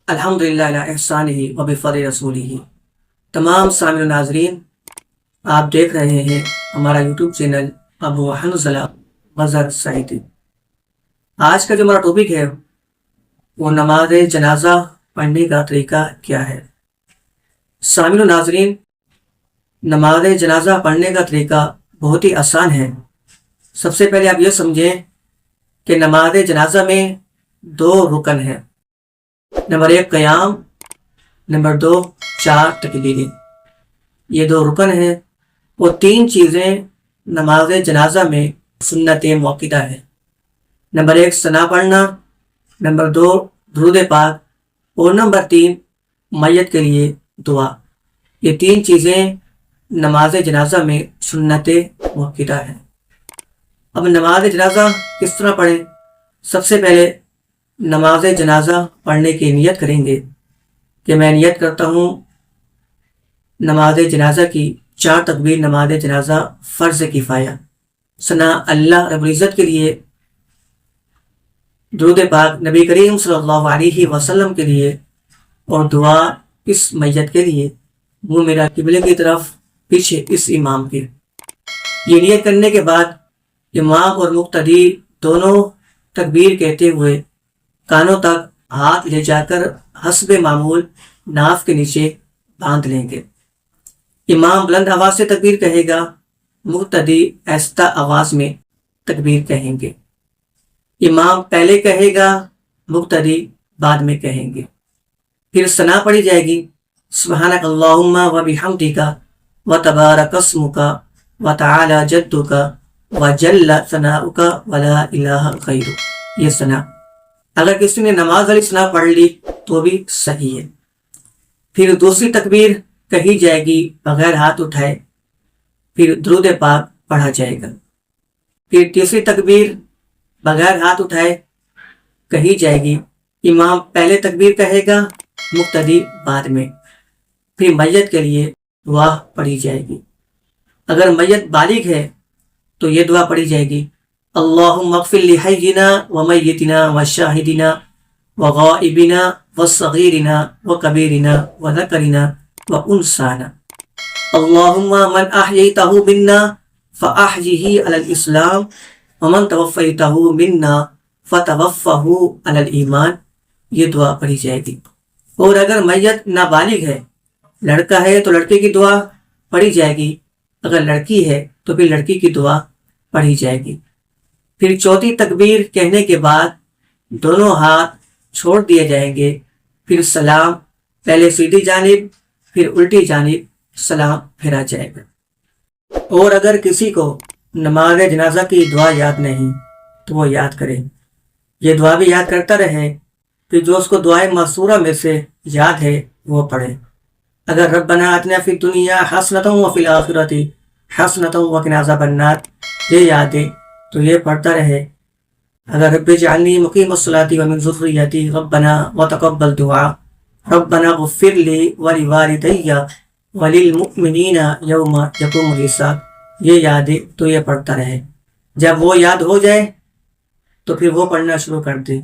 الحمدللہ علی احسانہ و بفضل رسولہ۔ تمام سامعین و ناظرین، آپ دیکھ رہے ہیں ہمارا یوٹیوب چینل ابو حنظلہ مظہر سعیدی۔ آج کا جو ہمارا ٹاپک ہے وہ نماز جنازہ پڑھنے کا طریقہ کیا ہے۔ سامعین و ناظرین، نماز جنازہ پڑھنے کا طریقہ بہت ہی آسان ہے۔ سب سے پہلے آپ یہ سمجھیں کہ نماز جنازہ میں 2 رکن ہیں۔ نمبر 1 قیام، نمبر 2 4 تکبیریں۔ یہ 2 رکن ہیں۔ وہ 3 چیزیں نماز جنازہ میں سنت موقدہ ہے۔ نمبر 1 ثنا پڑھنا، نمبر 2 درود پاک، اور نمبر 3 میت کے لیے دعا۔ یہ 3 چیزیں نماز جنازہ میں سنت موقدہ ہیں۔ اب نماز جنازہ کس طرح پڑھیں؟ سب سے پہلے نماز جنازہ پڑھنے کی نیت کریں گے کہ میں نیت کرتا ہوں نماز جنازہ کی 4 تکبیر نماز جنازہ فرض کفایہ، ثنا اللہ رب العزت کے لیے، درود پاک نبی کریم صلی اللہ علیہ وسلم کے لیے، اور دعا اس میت کے لیے، منہ میرا قبلے کی طرف، پیچھے اس امام کے۔ یہ نیت کرنے کے بعد امام اور مقتدی دونوں تکبیر کہتے ہوئے کانوں تک ہاتھ لے جا کر حسب معمول ناف کے نیچے باندھ لیں گے۔ امام بلند آواز سے تکبیر کہے گا، مقتدی آہستہ آواز میں تکبیر کہیں گے۔ امام پہلے کہے گا، مقتدی بعد میں کہیں گے۔ پھر ثنا پڑھی جائے گی، سبحانک اللہم و بحمدک و تبارک اسمک و تعالی جدک و جل ثناؤک و لا الہ غیرک۔ یہ ثنا، اگر کسی نے نماز والی ثنا پڑھ لی تو بھی صحیح ہے۔ پھر دوسری تکبیر کہی جائے گی بغیر ہاتھ اٹھائے، پھر درود پاک پڑھا جائے گا۔ پھر تیسری تکبیر بغیر ہاتھ اٹھائے کہی جائے گی، امام پہلے تکبیر کہے گا، مقتدی بعد میں۔ پھر میت کے لیے دعا پڑھی جائے گی۔ اگر میت بالغ ہے تو یہ دعا پڑھی جائے گی، اللہم اغفر لحینا و میتنا و شاہدنا و غائبنا و صغیرنا و کبیرنا و ذکرنا و انسانا، اللہم من احییتہ منا فاحیہ علی الاسلام ومن توفیتہ منا فتوفہ علی الایمان۔ یہ دعا پڑھی جائے گی۔ اور اگر میت نابالغ ہے، لڑکا ہے تو لڑکے کی دعا پڑھی جائے گی، اگر لڑکی ہے تو پھر لڑکی کی دعا پڑھی جائے گی۔ پھر چوتھی تکبیر کہنے کے بعد دونوں ہاتھ چھوڑ دیے جائیں گے، پھر سلام، پہلے سیدھی جانب پھر الٹی جانب سلام پھیرا جائے گا۔ اور اگر کسی کو نماز جنازہ کی دعا یاد نہیں تو وہ یاد کرے، یہ دعا بھی یاد کرتا رہے، پھر جو اس کو دعائے مأثورہ میں سے یاد ہے وہ پڑھے۔ اگر ربنا آتنا فی الدنیا حسنۃ وفی الآخرۃ حسنۃ وقنا عذاب النار یہ یاد ہے تو یہ پڑھتا رہے۔ اگر رب اجعلنی مقیم الصلاۃ ومن ذریتی ربنا وتقبل دعا ربنا اغفر لی ولوالدی وللمؤمنین یوم یقوم الحساب یہ یاد ہے تو یہ پڑھتا رہے۔ جب وہ یاد ہو جائے تو پھر وہ پڑھنا شروع کر دے۔